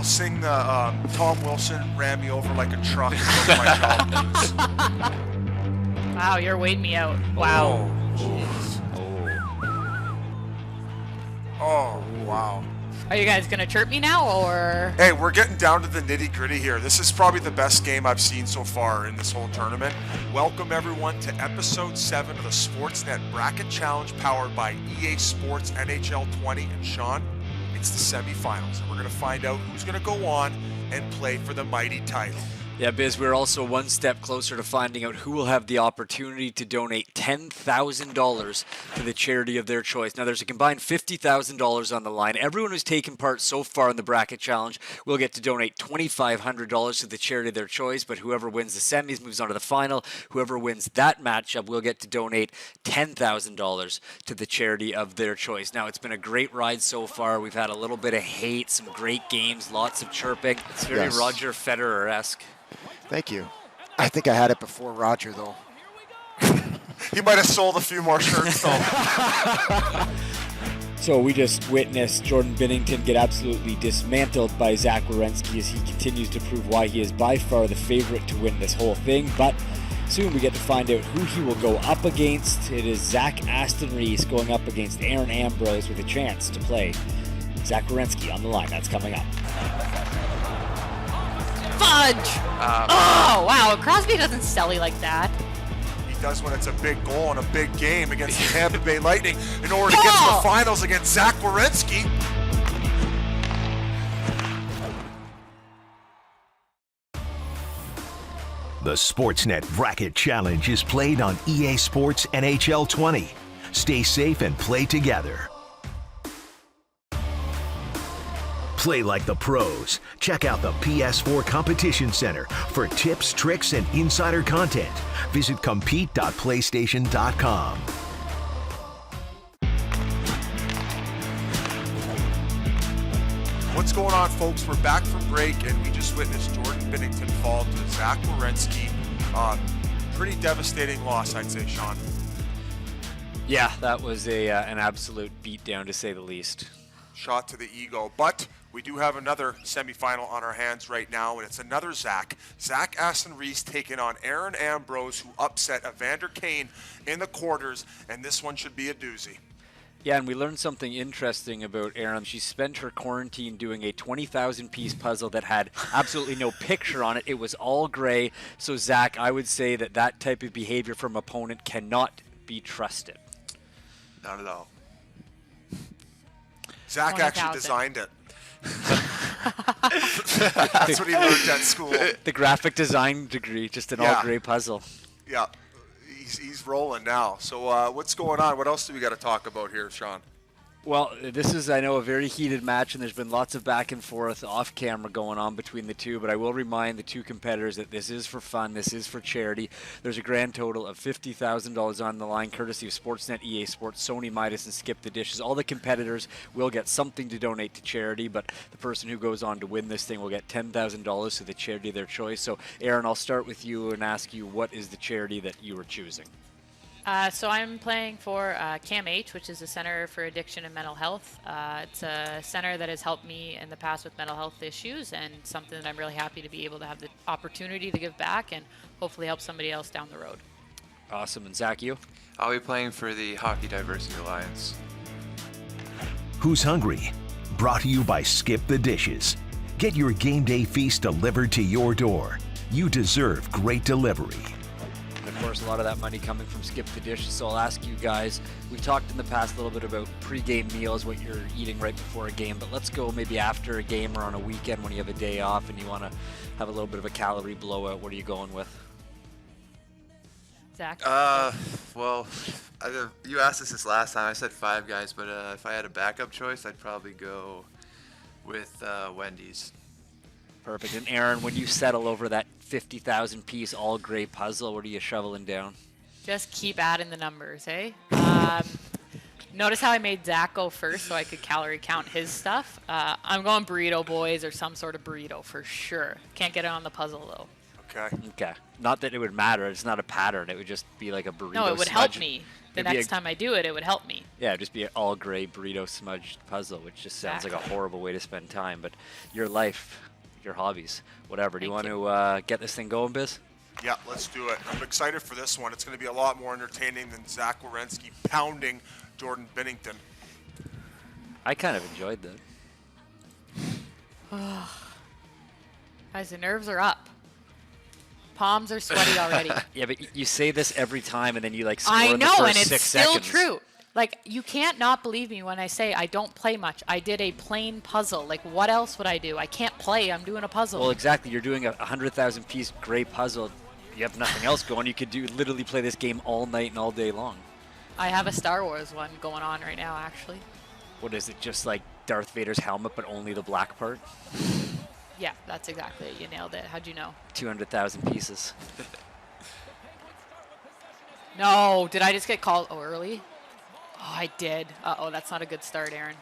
sing the Tom Wilson ran me over like a truck. From my childhood. Wow, you're weighing me out. Wow. Oh, wow. Are you guys gonna chirp me now, or? Hey, we're getting down to the nitty-gritty here. This is probably the best game I've seen so far in this whole tournament. Welcome everyone to episode 7 of the Sportsnet Bracket Challenge powered by EA SPORTS NHL20. And Sean, it's the semifinals, and we're going to find out who's going to go on and play for the mighty title. Yeah, Biz, we're also one step closer to finding out who will have the opportunity to donate $10,000 to the charity of their choice. Now, there's a combined $50,000 on the line. Everyone who's taken part so far in the bracket challenge will get to donate $2,500 to the charity of their choice, but whoever wins the semis moves on to the final. Whoever wins that matchup will get to donate $10,000 to the charity of their choice. Now, it's been a great ride so far. We've had a little bit of hate, some great games, lots of chirping. It's very Roger Federer-esque. Thank you. I think I had it before Roger, though. He might have sold a few more shirts, though. So we just witnessed Jordan Binnington get absolutely dismantled by Zach Werenski as he continues to prove why he is by far the favorite to win this whole thing. But soon we get to find out who he will go up against. It is Zach Aston-Reese going up against Erin Ambrose with a chance to play Zach Werenski on the line. That's coming up. Fudge! Oh, wow. Crosby doesn't selly like that. He does when it's a big goal in a big game against the Tampa Bay Lightning in order to get to the finals against Zach Werenski. The Sportsnet Bracket Challenge is played on EA SPORTS NHL20. Stay safe and play together. Play like the pros. Check out the PS4 Competition Center for tips, tricks, and insider content. Visit compete.playstation.com. What's going on, folks? We're back from break, and we just witnessed Jordan Binnington fall to Zach Werenski. Pretty devastating loss, I'd say, Sean. Yeah, that was an absolute beatdown, to say the least. Shot to the ego, but we do have another semifinal on our hands right now, and it's another Zach. Zach Aston-Reese taking on Erin Ambrose, who upset Evander Kane in the quarters, and this one should be a doozy. Yeah, and we learned something interesting about Erin. She spent her quarantine doing a 20,000-piece puzzle that had absolutely no picture on it. It was all gray. So, Zach, I would say that that type of behavior from opponent cannot be trusted. Not at all. Zach actually designed it. That's what he learned at school. The graphic design degree, just an all-gray puzzle. Yeah, he's rolling now. So what's going on? What else do we got to talk about here, Sean? Well, this is, I know, a very heated match, and there's been lots of back and forth off camera going on between the two, but I will remind the two competitors that this is for fun, this is for charity. There's a grand total of $50,000 on the line, courtesy of Sportsnet, EA Sports, Sony, Midas, and Skip the Dishes. All the competitors will get something to donate to charity, but the person who goes on to win this thing will get $10,000 to the charity of their choice. So, Erin, I'll start with you and ask you, what is the charity that you are choosing? So I'm playing for CAMH, which is a Center for Addiction and Mental Health. It's a center that has helped me in the past with mental health issues, and something that I'm really happy to be able to have the opportunity to give back and hopefully help somebody else down the road. Awesome. And Zach, you? I'll be playing for the Hockey Diversity Alliance. Who's hungry? Brought to you by Skip the Dishes. Get your game day feast delivered to your door. You deserve great delivery. Of course, a lot of that money coming from Skip the Dish. So I'll ask you guys, we've talked in the past a little bit about pre-game meals, what you're eating right before a game, but let's go maybe after a game or on a weekend when you have a day off and you want to have a little bit of a calorie blowout. What are you going with? Zach? Well, you asked us this last time. I said Five Guys, but if I had a backup choice, I'd probably go with Wendy's. Perfect. And Erin, when you settle over that 50,000 piece all gray puzzle, what are you shoveling down? Just keep adding the numbers, eh? Notice how I made Zach go first so I could calorie count his stuff. I'm going burrito boys or some sort of burrito for sure. Can't get it on the puzzle though. Okay. Okay. Not that it would matter. It's not a pattern. It would just be like a burrito. No, it would help me. the next time I do it, it would help me. Yeah, it'd just be an all gray burrito smudged puzzle, which just sounds like a horrible way to spend time. But your life, your hobbies, whatever. Do you want to get this thing going, Biz? Yeah, let's do it. I'm excited for this one. It's going to be a lot more entertaining than Zach Werenski pounding Jordan Binnington. I kind of enjoyed that. Guys, the nerves are up. Palms are sweaty already. Yeah, but you say this every time, and then you like score I in the know, first and it's 6 still seconds. true. Like, you can't not believe me when I say I don't play much. I did a plain puzzle. Like, what else would I do? I can't play. I'm doing a puzzle. Well, exactly. You're doing a 100,000 piece gray puzzle. You have nothing else going. You could literally play this game all night and all day long. I have a Star Wars one going on right now, actually. What is it? Just like Darth Vader's helmet, but only the black part? Yeah, that's exactly it. You nailed it. How'd you know? 200,000 pieces. No, did I just get called early? Oh, I did. Uh-oh, that's not a good start, Aaron.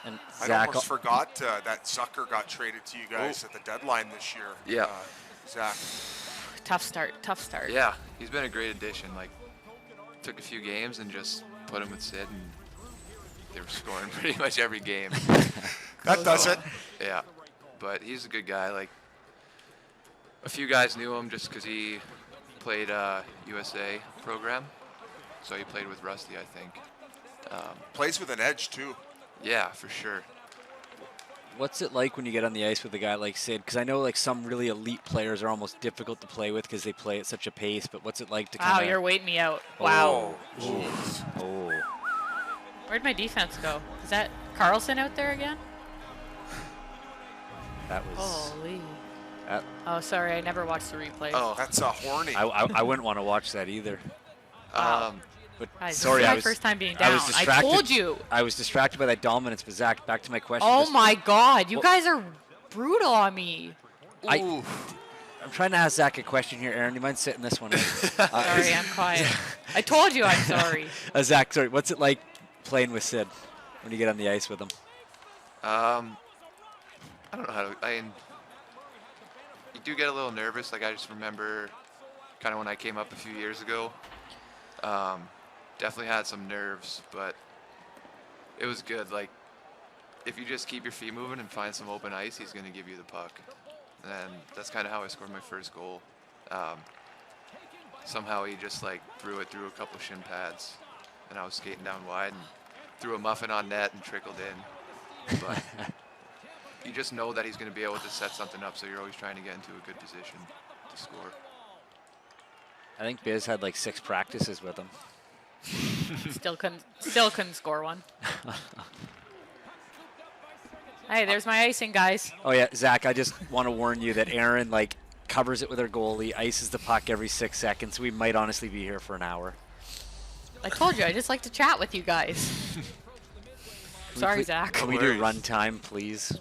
And I Zach, almost forgot that Zucker got traded to you guys at the deadline this year. Yeah. Zach. Tough start. Yeah, he's been a great addition. Like, took a few games and just put him with Sid, and they were scoring pretty much every game. That does it. Yeah, but he's a good guy. Like, a few guys knew him just because he played USA program, so he played with Rusty, I think. Plays with an edge, too. Yeah, for sure. what's it like when you get on the ice with a guy like Sid? Because I know like some really elite players are almost difficult to play with because they play at such a pace. But what's it like to kind of? Wow, you're waiting me out. Wow. Oh. Where'd my defense go? Is that Carlson out there again? That was. Holy. That, Oh, sorry, I never watched the replay. Oh, That's horny. I wouldn't want to watch that either. But Guys, sorry, this is I my was first time being I down. was I distracted. told you. I was distracted by that dominance. But Zach, back to my question. Oh Just- my God, you Well- guys are brutal on me. I'm trying to ask Zach a question here, Aaron. You mind sitting this one in? Sorry, I'm quiet. I told you I'm sorry. Zach, sorry. What's it like playing with Sid when you get on the ice with him? I don't know how to. You do get a little nervous. Like I just remember, kind of when I came up a few years ago. Definitely had some nerves, but it was good. Like if you just keep your feet moving and find some open ice, he's gonna give you the puck. And that's kind of how I scored my first goal. Somehow he just like threw it through a couple shin pads, and I was skating down wide and threw a muffin on net and trickled in. But you just know that he's going to be able to set something up, so you're always trying to get into a good position to score. I think Biz had like 6 practices with him. Still couldn't score one. Hey, there's my icing, guys. Oh yeah, Zach, I just want to warn you that Erin like covers it with her goalie, ices the puck every 6 seconds. We might honestly be here for an hour. I told you, I just like to chat with you guys. Sorry, Zach. Can we do run time, please?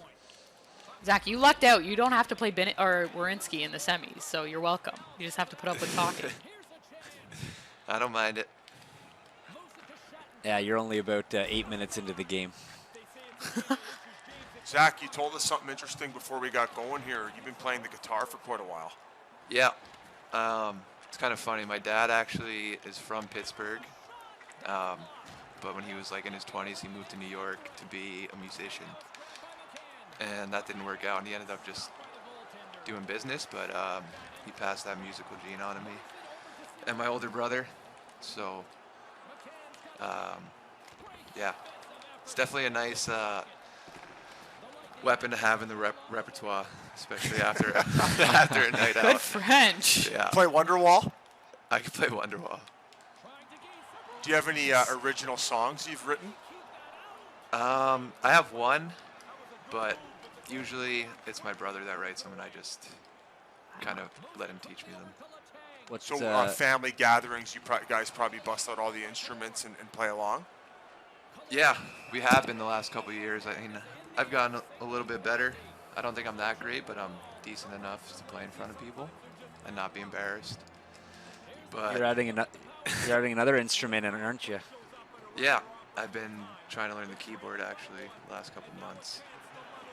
Zach, you lucked out. You don't have to play Werenski in the semis, so you're welcome. You just have to put up with talking. I don't mind it. Yeah, you're only about 8 minutes into the game. Zach, you told us something interesting before we got going here. You've been playing the guitar for quite a while. Yeah. It's kind of funny. My dad actually is from Pittsburgh. But when he was like in his 20s, he moved to New York to be a musician. And that didn't work out, and he ended up just doing business, but he passed that musical gene on to me and my older brother. So, yeah, it's definitely a nice weapon to have in the repertoire, especially after after a night out. Good French. Yeah, Play Wonderwall? I can play Wonderwall. Do you have any original songs you've written? I have one, but usually it's my brother that writes them, and I just kind of let him teach me them. What's So family gatherings, you guys probably bust out all the instruments and play along? Yeah, we have been the last couple of years. I mean, I've gotten a little bit better. I don't think I'm that great, but I'm decent enough to play in front of people and not be embarrassed. But you're adding another instrument in, aren't you? yeah, I've been trying to learn the keyboard actually the last couple of months.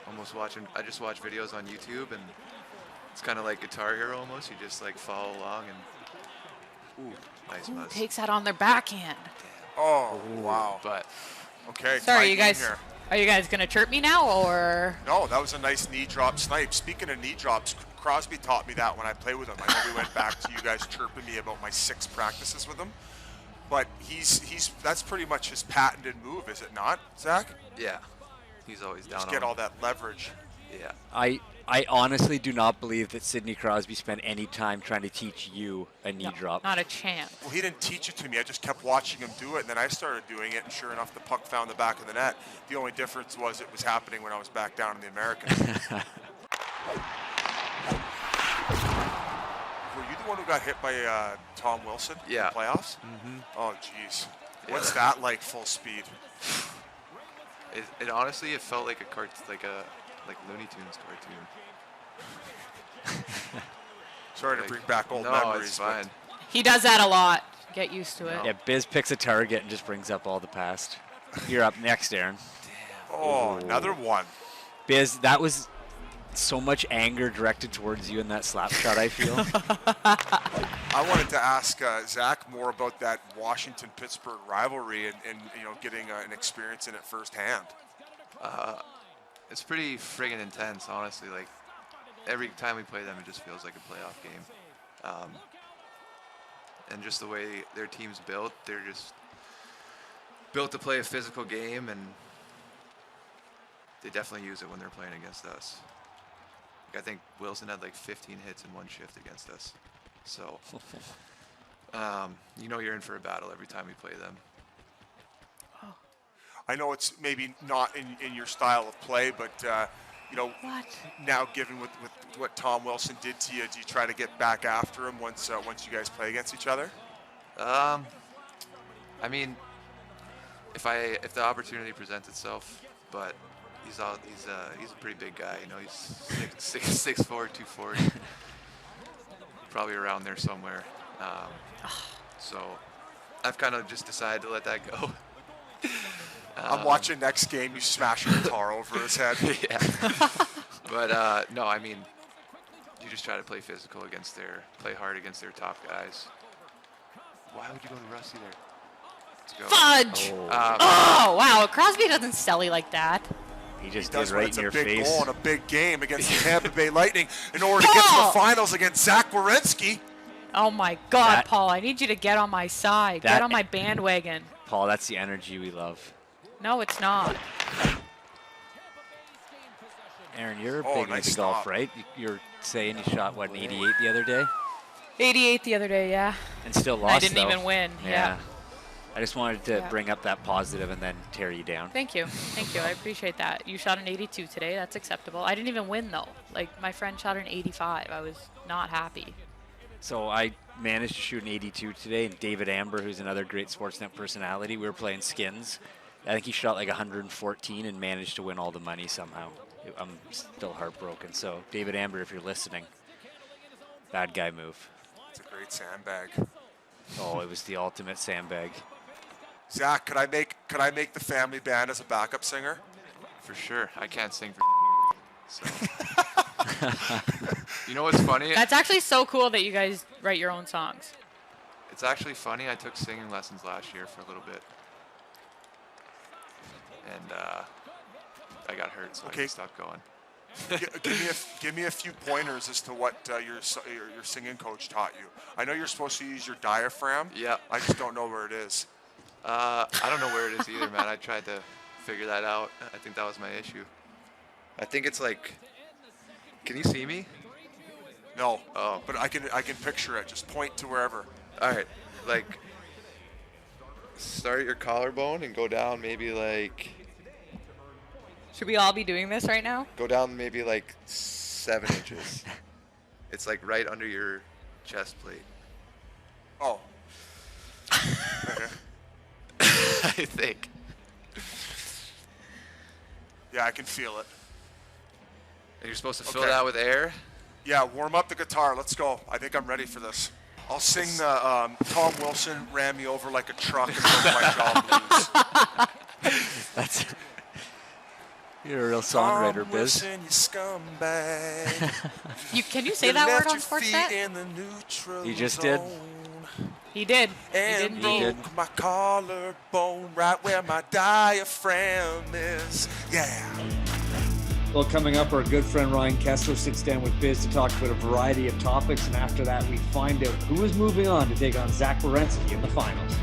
I just watch videos on YouTube, and it's kind of like Guitar Hero almost. You just like follow along and Ooh, nice Who miss. takes that on their backhand? Oh, wow. But Okay, Sorry, tie you game guys. here. Are you guys gonna chirp me now, or? No, that was a nice knee drop snipe. Speaking of knee drops, Crosby taught me that when I played with him. I know we went back to you guys chirping me about my 6 practices with him. But that's pretty much his patented move, is it not, Zach? yeah, he's always down Just on get him. all that leverage. Yeah. I honestly do not believe that Sidney Crosby spent any time trying to teach you a knee drop. Not a chance. Well, he didn't teach it to me. I just kept watching him do it, and then I started doing it, and sure enough, the puck found the back of the net. The only difference was it was happening when I was back down in the American. Were you the one who got hit by Tom Wilson Yeah. in the playoffs? Mm-hmm. Oh, jeez. What's that like, full speed? It honestly, it felt like a like Looney Tunes cartoon. Sorry to Like, bring back old no, memories. it's but fine. He does that a lot. Get used to it. Yeah, Biz picks a target and just brings up all the past. You're up next, Aaron. Oh, another one. Biz, that was so much anger directed towards you in that slap shot, I feel. I wanted to ask Zach more about that Washington-Pittsburgh rivalry and getting an experience in it firsthand. It's pretty friggin' intense, honestly. Like, every time we play them, it just feels like a playoff game. And just the way their team's built, they're just built to play a physical game, and they definitely use it when they're playing against us. Like, I think Wilson had like 15 hits in one shift against us. So, you're in for a battle every time we play them. I know it's maybe not in your style of play, but What? now given with what Tom Wilson did to you, do you try to get back after him once you guys play against each other? I mean, if the opportunity presents itself, but he's a pretty big guy. He's 6'4", 240, probably around there somewhere. So I've kind of just decided to let that go. I'm watching next game. You smash a guitar over his head. Yeah. But no, I mean, you just try to play physical play hard against their top guys. Why would you go to Rusty there? Let's go. Fudge! Oh, wow. Crosby doesn't sell like that. He just Does did when right it's in a your big face. goal in a big game against the Tampa Bay Lightning in order to get to Paul! the finals against Zach Werenski. Oh, my God, That- Paul. I need you to get on my side. That- Get on my bandwagon. Paul, that's the energy we love. No, it's not. Aaron, you're Oh, big nice into golf, stop. right? You're saying you shot, what, an 88 the other day? 88 the other day, yeah. And still And lost, I didn't though. even win. Yeah. I just wanted to Yeah. bring up that positive and then tear you down. Thank you. Thank you. I appreciate that. You shot an 82 today. That's acceptable. I didn't even win, though. Like, my friend shot an 85. I was not happy. So I managed to shoot an 82 today, and David Amber, who's another great Sportsnet personality, we were playing skins. I think he shot like 114 and managed to win all the money somehow. I'm still heartbroken. So David Amber, if you're listening, bad guy move. It's a great sandbag. Oh, it was the ultimate sandbag. Zach, could I make the family band as a backup singer? For sure. I can't sing for so. You know what's funny? That's actually so cool that you guys write your own songs. It's actually funny. I took singing lessons last year for a little bit. And I got hurt, so I Okay. just stopped going. Give me a few pointers as to what your singing coach taught you. I know you're supposed to use your diaphragm. Yeah. I just don't know where it is. I don't know where it is either, man. I tried to figure that out. I think that was my issue. I think it's like, can you see me? No. Oh. But I can picture it. Just point to wherever. All right, like, start at your collarbone and go down maybe like, Should we all be doing this right now? go down maybe like 7 inches. It's like right under your chest plate. Oh. Okay. I think. Yeah, I can feel it. And you're supposed to fill Okay. that with air. Yeah, warm up the guitar. Let's go. I think I'm ready for this. I'll sing the Tom Wilson ran me over like a truck and broke my jaw blues. That's you're a real songwriter, Tom Biz. Wilson, you scumbag. Can you say that word on Sportsnet? You just did? He did. And he did broke indeed. my collarbone right where my diaphragm is. Yeah. Well, coming up, our good friend Ryan Kesler sits down with Biz to talk about a variety of topics, and after that, we find out who is moving on to take on Zach Werenski in the finals.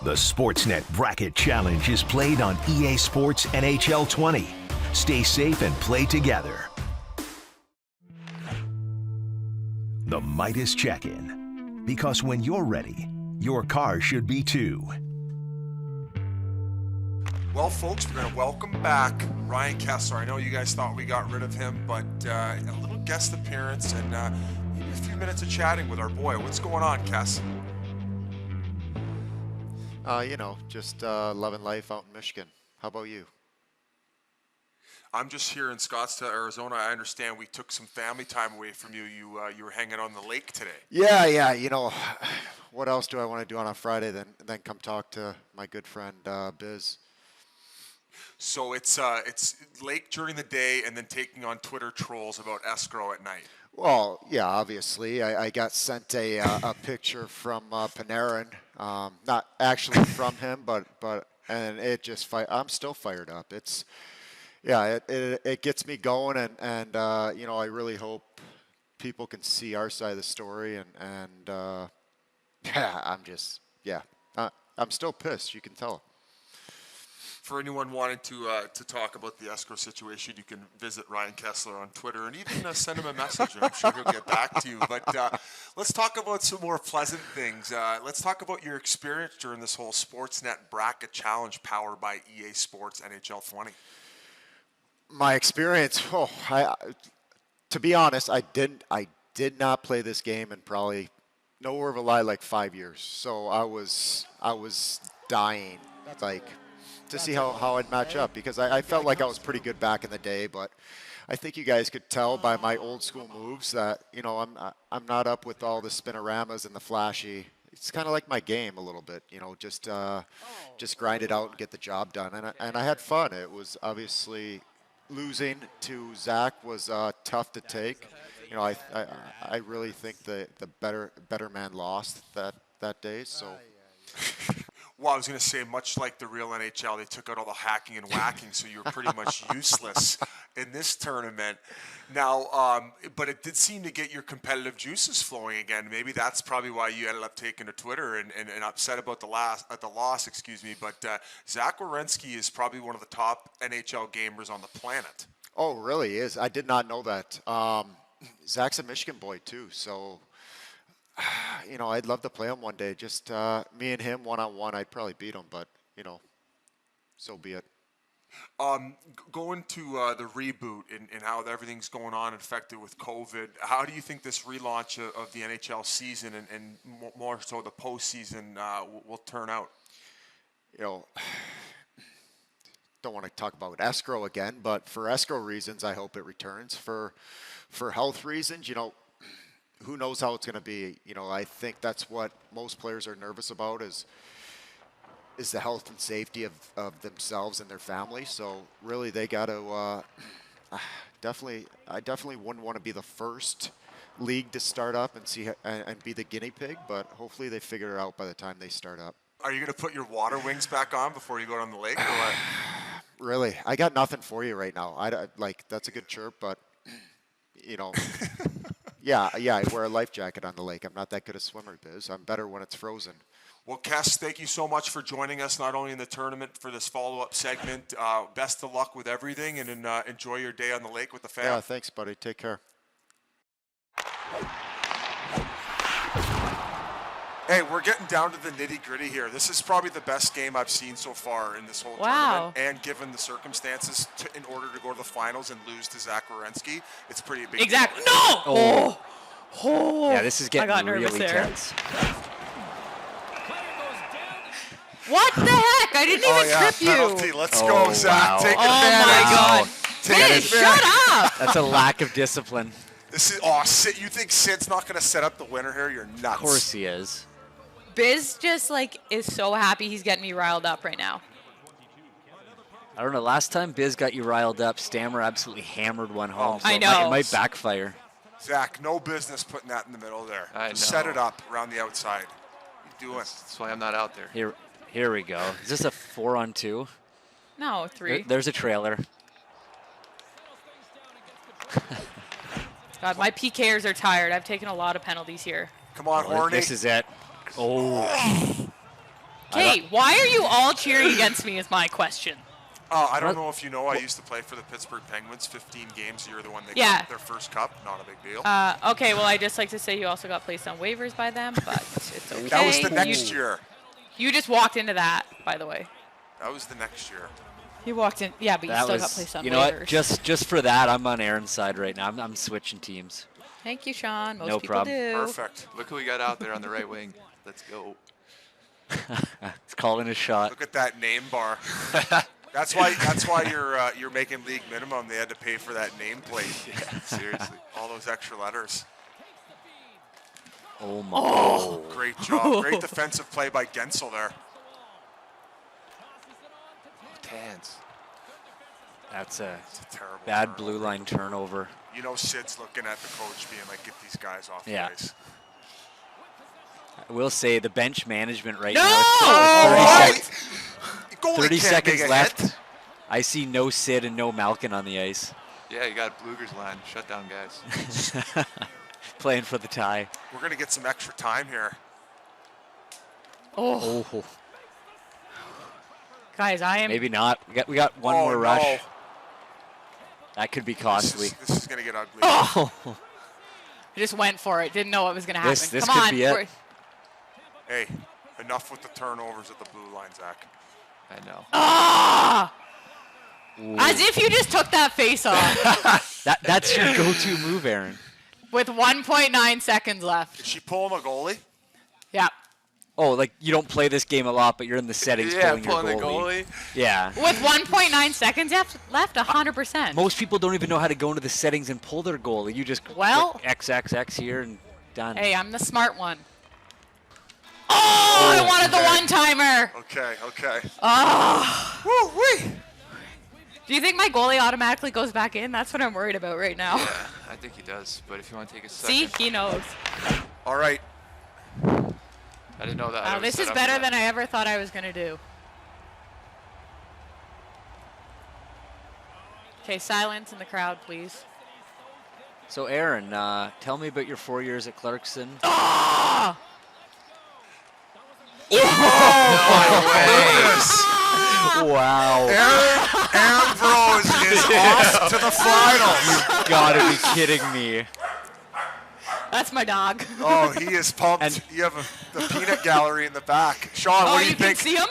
The Sportsnet Bracket Challenge is played on EA Sports NHL20. Stay safe and play together. The Midas Check-In. Because when you're ready, your car should be too. Well, folks, we're going to welcome back Ryan Kesler. I know you guys thought we got rid of him, but a little guest appearance and maybe a few minutes of chatting with our boy. What's going on, Kes? Just loving life out in Michigan. How about you? I'm just here in Scottsdale, Arizona. I understand we took some family time away from you. You were hanging on the lake today. Yeah. What else do I want to do on a Friday than come talk to my good friend Biz? So it's lake during the day and then taking on Twitter trolls about escrow at night. Well, yeah, obviously. I got sent a picture from Panarin. Not actually from him, but it just I'm still fired up. It gets me going, and I really hope people can see our side of the story, I'm still pissed. You can tell. For anyone wanting to talk about the escrow situation, you can visit Ryan Kesler on Twitter and even send him a message, and I'm sure he'll get back to you. But let's talk about some more pleasant things. Let's talk about your experience during this whole Sportsnet Bracket Challenge powered by EA Sports NHL20. My experience, to be honest, I did not play this game in probably, no word of a lie, like 5 years. So I was dying, to see how I'd match up, because I felt like I was pretty good back in the day, but I think you guys could tell by my old school moves that I'm not up with all the spinoramas and the flashy. It's kind of like my game a little bit, just grind it out and get the job done, and I had fun. It was obviously losing to Zach was tough to take. I really think the better man lost that day. So. Well, I was going to say, much like the real NHL, they took out all the hacking and whacking, so you were pretty much useless in this tournament. Now, but it did seem to get your competitive juices flowing again. Maybe that's probably why you ended up taking to Twitter and upset about the loss. But Zach Werenski is probably one of the top NHL gamers on the planet. Oh, really is? I did not know that. Zach's a Michigan boy too, so. I'd love to play him one day. Just me and him one-on-one, I'd probably beat him, but, so be it. Going to the reboot and how everything's going on affected with COVID, how do you think this relaunch of the NHL season and more so the postseason will turn out? Don't want to talk about escrow again, but for escrow reasons, I hope it returns. For health reasons, who knows how it's going to be? I think that's what most players are nervous about is the health and safety of themselves and their family. So really, they got to I definitely wouldn't want to be the first league to start up and be the guinea pig, but hopefully they figure it out by the time they start up. Are you going to put your water wings back on before you go down the lake, or what? Really, I got nothing for you right now. That's a good chirp, but Yeah, I wear a life jacket on the lake. I'm not that good a swimmer, Biz. I'm better when it's frozen. Well, Kes, thank you so much for joining us, not only in the tournament for this follow-up segment. Best of luck with everything, and enjoy your day on the lake with the fam. Yeah, thanks, buddy. Take care. Hey, we're getting down to the nitty-gritty here. This is probably the best game I've seen so far in this whole tournament. And given the circumstances, in order to go to the finals and lose to Zach Werenski, it's pretty big. Exactly. Deal. No! Oh. Yeah, this is getting really tense. What the heck? I didn't even trip penalty. you. Let's go, Zach. Wow. Take Oh my God. Hey, shut up. That's a lack of discipline. This is Sid. You think Sid's not going to set up the winner here? You're nuts. Of course he is. Biz just is so happy he's getting me riled up right now. I don't know. Last time Biz got you riled up, Stammer absolutely hammered one home. So I know. It might backfire. Zach, no business putting that in the middle there. I Just know. set it up around the outside. What are you doing? That's why I'm not out there. Here we go. Is this a 4-on-2? No, 3. There's a trailer. God, my PKers are tired. I've taken a lot of penalties here. Come on, Horny. This is it. Oh. Kate, why are you all cheering against me is my question. I don't know if you know, I used to play for the Pittsburgh Penguins, 15 games a year, the one they Yeah. got their first cup. Not a big deal. Okay, well, I'd just like to say you also got placed on waivers by them, but it's okay. That was the next year. You just walked into that, by the way. That was the next year. You walked in, yeah, but you still got placed on you know waivers. what? Just for that, I'm on Aaron's side right now. I'm switching teams. Thank you, Sean. Most No people problem. do. Perfect. Look who we got out there on the right wing. Let's go. It's calling a shot. Look at that name bar. That's why you're making league minimum. They had to pay for that nameplate. Yeah, seriously. All those extra letters. Oh my. Great job. Great defensive play by Gensel there. Hands. That's a It's a terrible bad turnover. blue line turnover. You know, Sid's looking at the coach being like, get these guys off Yeah. the ice. I will say the bench management right No! now. Oh, 30 seconds, Goalie 30 can't seconds make a left. hit. I see no Sid and no Malkin on the ice. Yeah, you got Bluger's line. Shut down, guys. Playing for the tie. We're going to get some extra time here. Oh, Oh, guys, I am. maybe not. We got one Oh, more no. rush. That could be costly. This is going to get ugly. Oh, I just went for it. Didn't know what was going to happen. This Come could on. be it. we're- Hey, enough with the turnovers at the blue line, Zach. I know. Ah! As if you just took that face off that's your go-to move, Aaron. with 1.9 seconds left. Did she pull him a goalie? Yeah. Oh, like you don't play this game a lot, but you're in the settings Yeah, pulling your pulling the goalie. goalie. Yeah. With 1.9 seconds left, 100%. Most people don't even know how to go into the settings and pull their goalie. You just Well- click XXX here and done. Hey, I'm the smart one. Oh, I wanted the one-timer. Okay. Oh. Do you think my goalie automatically goes back in? That's what I'm worried about right now. Yeah, I think he does. But if you want to take a second. See, he knows. All right. I didn't know that. I Wow, was this set is up better for that. than I ever thought I was going to do. Okay, silence in the crowd, please. So, Aaron, tell me about your 4 years at Clarkson. Ah! Wow. Erin Ambrose is off to the finals. Gotta be kidding me. That's my dog. Oh, he is pumped. And- You have the peanut gallery in the back. Sean, Oh, what do you you can think? see him?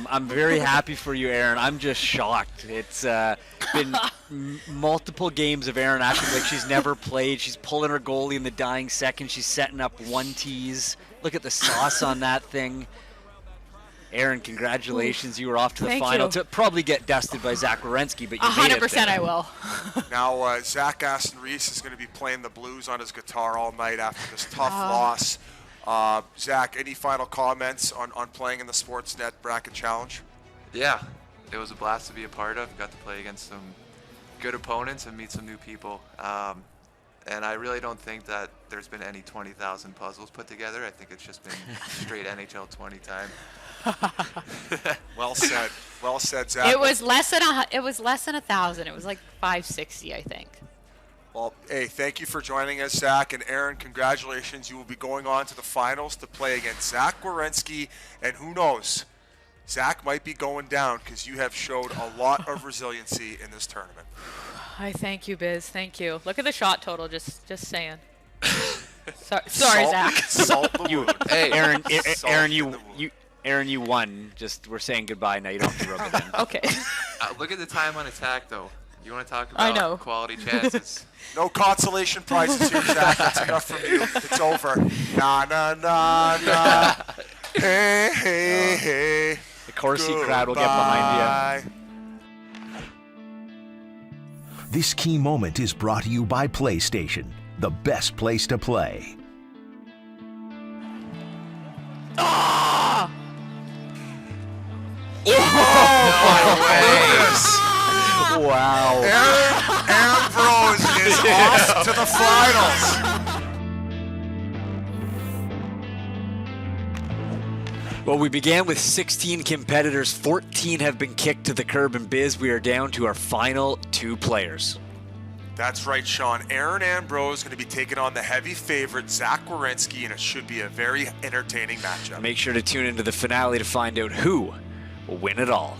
I'm very happy for you, Aaron. I'm just shocked. It's been multiple games of Aaron acting like she's never played. She's pulling her goalie in the dying second. She's setting up one tees. Look at the sauce on that thing. Aaron, congratulations. You were off to the Thank final you. to probably get dusted by Zach Werenski, but you made it 100% there. I will. Now, Zach Aston-Reese is going to be playing the blues on his guitar all night after this tough loss. Zach, any final comments on playing in the Sportsnet Bracket Challenge? Yeah, it was a blast to be a part of. Got to play against some good opponents and meet some new people. And I really don't think that there's been any 20,000 puzzles put together. I think it's just been straight NHL 20 time. Well said. Well said, Zach. It was less than 1,000. It was like 560, I think. Well, hey, thank you for joining us, Zach. And Aaron, congratulations. You will be going on to the finals to play against Zach Werenski. And who knows, Zach might be going down because you have showed a lot of resiliency in this tournament. I thank you, Biz. Thank you. Look at the shot total. Just saying. Sorry, Zach. Salt the wound. Hey, Aaron, Salt Aaron, in the wound. Aaron, you won. Just we're saying goodbye now. You don't have to rub it in. Okay. look at the time on attack, though. You want to talk I about know. quality chances? No consolation prizes here, Zach. That's enough from you. It's over. Na, na, na, na. Hey, hey, hey. The Corsi crowd will get behind you. Goodbye. This key moment is brought to you by PlayStation, the best place to play. Ah! Oh, Wow. Erin Ambrose is off to the finals. Well, we began with 16 competitors. 14 have been kicked to the curb, and Biz, we are down to our final 2 players. That's right, Sean. Erin Ambrose is going to be taking on the heavy favorite, Zach Werenski, and it should be a very entertaining matchup. Make sure to tune into the finale to find out who will win it all.